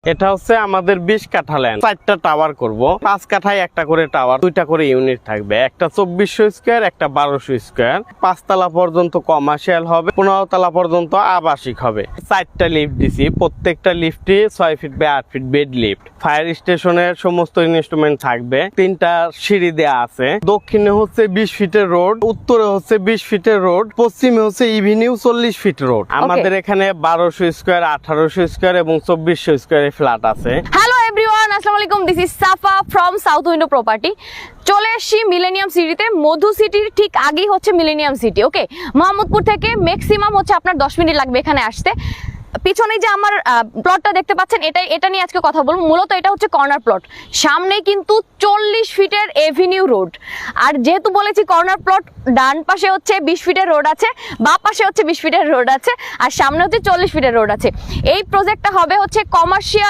এটা হচ্ছে আমাদের 20 কাঠা ল্যান্ড, 4টা টাওয়ার করব। 5 কাঠায় একটা করে টাওয়ার, 2টা করে ইউনিট থাকবে। একটা 2400 স্কয়ার, একটা 1200 স্কয়ার। 5 তলা পর্যন্ত কমার্শিয়াল হবে, 15 তলা পর্যন্ত আবাসিক হবে। 4টা লিফট দিছি, প্রত্যেকটা লিফটে 6 feet by 8 feet bed lift. Fire স্টেশনের সমস্ত ইনস্ট্রুমেন্ট থাকবে। 3টা সিঁড়ি দেয়া আছে। দক্ষিণে হচ্ছে 20 ফিটের রোড, উত্তরে হচ্ছে 20 ফিটের রোড, পশ্চিমে হচ্ছে ইভিনিউ 40 ফিট রোড। আমাদের এখানে 1200 স্কয়ার, 1800 স্কয়ার এবং 2400 স্কয়ার ফ্ল্যাট আছে। হ্যালো এভরিওয়ান, আসসালামু আলাইকুম। This is Safa from south window property. চলে এসেছি মিলেনিয়াম সিটিতে। মধু সিটির ঠিক আগেই হচ্ছে মিলেনিয়াম সিটি। ওকে, মোহাম্মদপুর থেকে ম্যাক্সিমাম হচ্ছে আপনার 10 মিনিট লাগবে এখানে আসতে। পিছনে যে আমার প্লটটা দেখতে পাচ্ছেন, এটা নিয়ে আজকে কথা বলবো। মূলত এটা হচ্ছে কর্নার প্লট, সামনে কিন্তু 40 ফিটের এভিনিউ রোড। আর যেহেতু বলেছি কর্নার প্লট, ডান পাশে হচ্ছে 20 ফিটের রোড আছে, বা পাশে হচ্ছে 20 ফিটের রোড আছে, আর সামনে হচ্ছে 40 ফিটের রোড আছে। এই প্রজেক্টটা হবে হচ্ছে কমার্শিয়াল